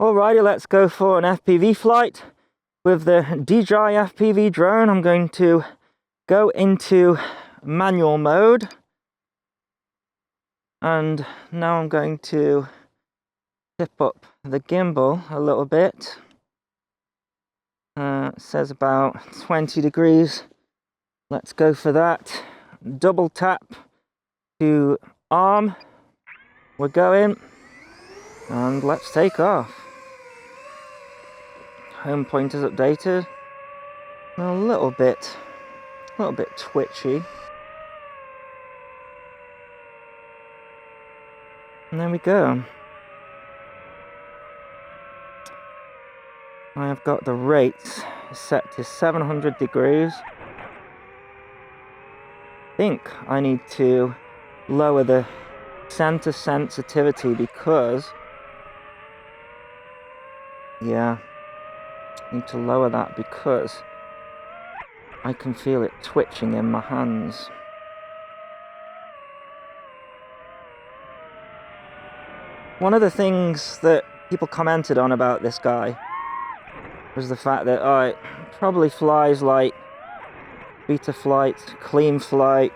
Alrighty, let's go for an FPV flight with the DJI FPV drone. I'm going to go into manual mode, and now I'm going to tip up the gimbal a little bit. It says about 20 degrees. Let's go for that. Double tap to arm. We're going, and let's take off. Home pointer's updated. A little bit twitchy. And there we go. I have got the rates set to 700 degrees. I think I need to lower the center sensitivity because, yeah, I need to lower that because I can feel it twitching in my hands. One of the things that people commented on about this guy was the fact that it probably flies like Beta Flight, Clean Flight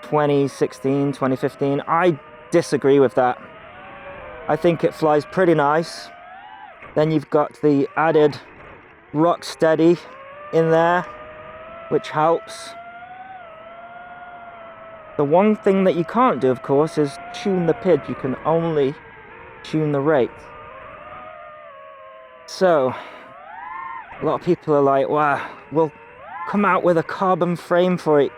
2016, 2015. I disagree with that. I think it flies pretty nice. Then you've got the added rock steady in there, which helps. The one thing that you can't do, of course, is tune the PID. You can only tune the rate. So, a lot of people are like, wow, we'll come out with a carbon frame for it.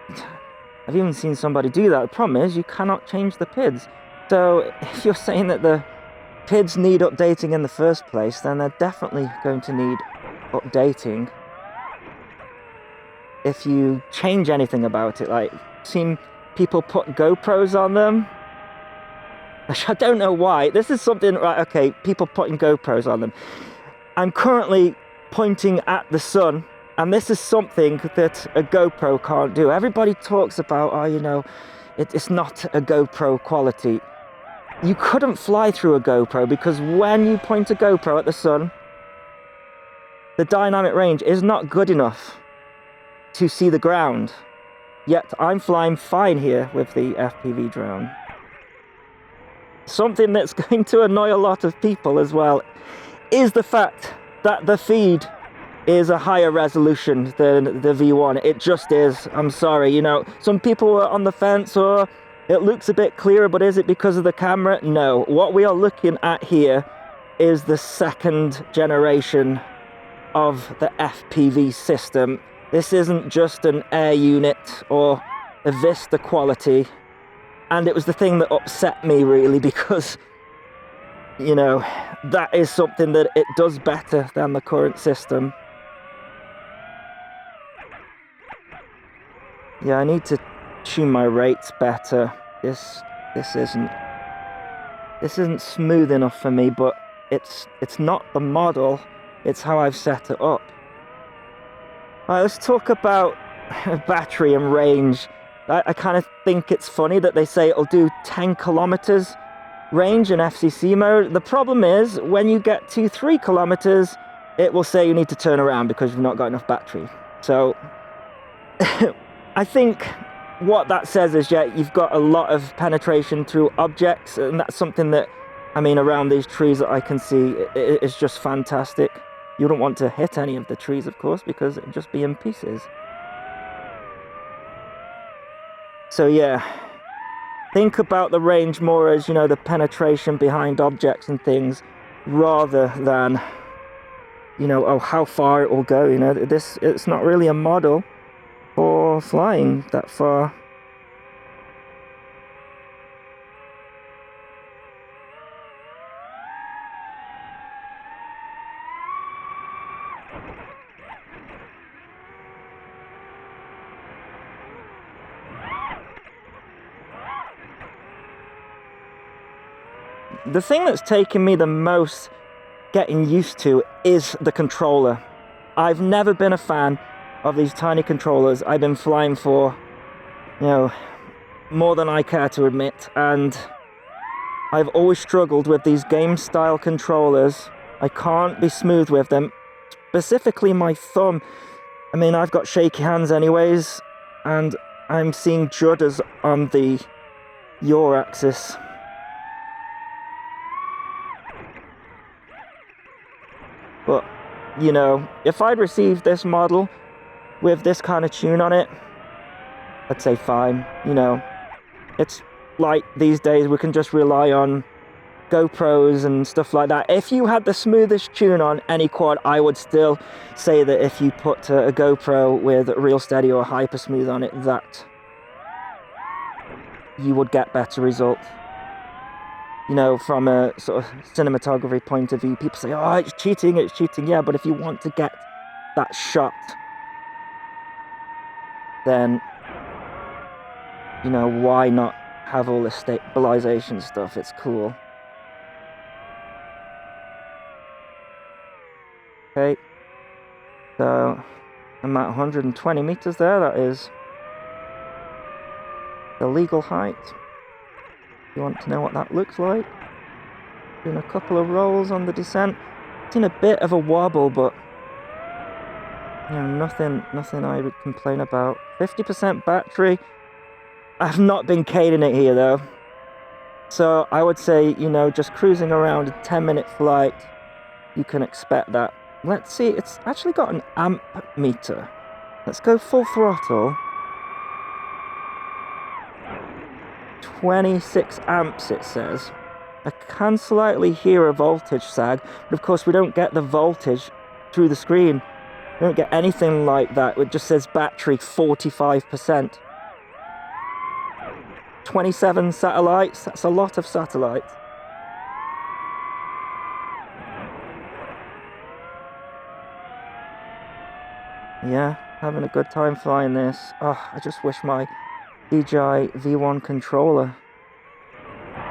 I've even seen somebody do that. The problem is you cannot change the PIDs. So, if you're saying that the PIDs need updating in the first place, then they're definitely going to need updating if you change anything about it. Like, I've seen people put GoPros on them. I don't know why. This is something, right, okay, people putting GoPros on them. I'm currently pointing at the sun, and this is something that a GoPro can't do. Everybody talks about, it's not a GoPro quality. You couldn't fly through a GoPro because when you point a GoPro at the sun, the dynamic range is not good enough to see the ground. Yet I'm flying fine here with the FPV drone. Something that's going to annoy a lot of people as well is the fact that the feed is a higher resolution than the V1. It just is. I'm sorry, some people are on the fence, or it looks a bit clearer, but is it because of the camera? No. What we are looking at here is the second generation of the FPV system. This isn't just an air unit or a Vista quality. And it was the thing that upset me, really, because that is something that it does better than the current system. Yeah, I need to tune my rates better. This isn't smooth enough for me, but it's not the model, it's how I've set it up. Alright, let's talk about battery and range. I kind of think it's funny that they say it'll do 10 kilometers range in FCC mode. The problem is, when you get to 3 kilometers, it will say you need to turn around because you've not got enough battery. So, I think what that says is, yeah, you've got a lot of penetration through objects, and that's something that, around these trees that I can see, it is just fantastic. You don't want to hit any of the trees, of course, because it'd just be in pieces. So yeah, think about the range more as, the penetration behind objects and things, rather than, how far it will go. It's not really a model for flying that far. The thing that's taken me the most getting used to is the controller. I've never been a fan of these tiny controllers. I've been flying for, more than I care to admit, and I've always struggled with these game-style controllers. I can't be smooth with them. Specifically my thumb. I mean, I've got shaky hands anyways, and I'm seeing judders on the yaw axis. But, you know, if I'd received this model with this kind of tune on it, I'd say fine. You know, it's like these days we can just rely on GoPros and stuff like that. If you had the smoothest tune on any quad, I would still say that if you put a GoPro with Real Steady or Hyper Smooth on it, that you would get better results. You know, from a sort of cinematography point of view, people say, oh, it's cheating. Yeah, but if you want to get that shot, then, you know, why not have all this stabilization stuff? It's cool. Okay, so I'm at 120 meters there. That is the legal height. You want to know what that looks like? Doing a couple of rolls on the descent. It's in a bit of a wobble, but you know, nothing I would complain about. 50% battery. I've not been cading it here though, so I would say, you know, just cruising around a 10-minute flight, you can expect that. Let's see, it's actually got an amp meter. Let's go full throttle. 26 amps it says. I can slightly hear a voltage sag, but of course we don't get the voltage through the screen. We don't get anything like that. It just says battery 45%. 27 satellites, that's a lot of satellites. Yeah, having a good time flying this. Oh, I just wish my DJI V1 controller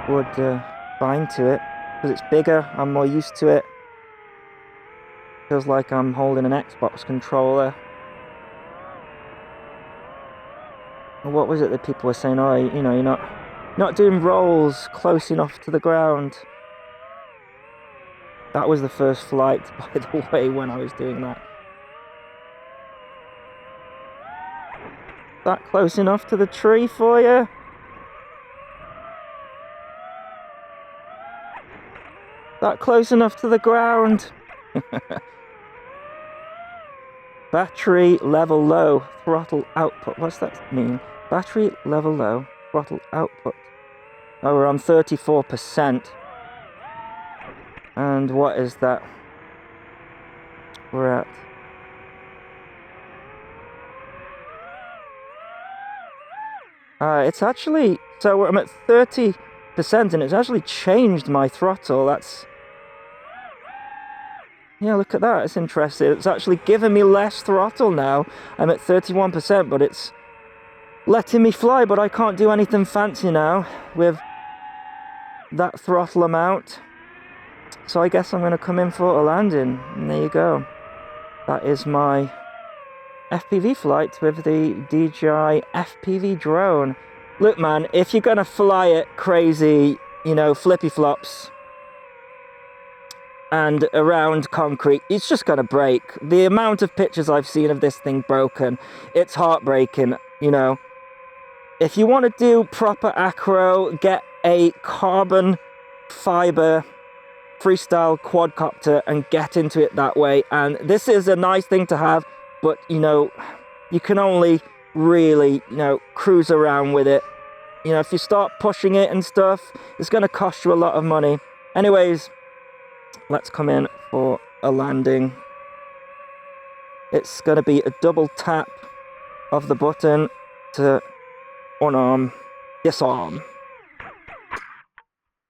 would bind to it, because it's bigger, I'm more used to it. Feels like I'm holding an Xbox controller. What was it that people were saying? Oh, you know, you're not doing rolls close enough to the ground. That was the first flight, by the way, when I was doing that. That close enough to the tree for you? That close enough to the ground? Battery level low, throttle output. What's that mean? Battery level low, throttle output. Oh, we're on 34%. And what is that? We're at... it's actually... So I'm at 30%, and it's actually changed my throttle. That's... Yeah, look at that. It's interesting. It's actually given me less throttle now. I'm at 31%, but it's letting me fly, but I can't do anything fancy now with that throttle amount. So I guess I'm going to come in for a landing. And there you go. That is my FPV flight with the DJI FPV drone. Look, man, if you're going to fly it crazy, you know, flippy flops, and around concrete, it's just going to break. The amount of pictures I've seen of this thing broken, it's heartbreaking, you know. If you want to do proper acro, get a carbon fiber freestyle quadcopter and get into it that way. And this is a nice thing to have, but, you know, you can only really, you know, cruise around with it. You know, if you start pushing it and stuff, it's going to cost you a lot of money. Anyways, let's come in for a landing. It's going to be a double tap of the button to unarm, disarm.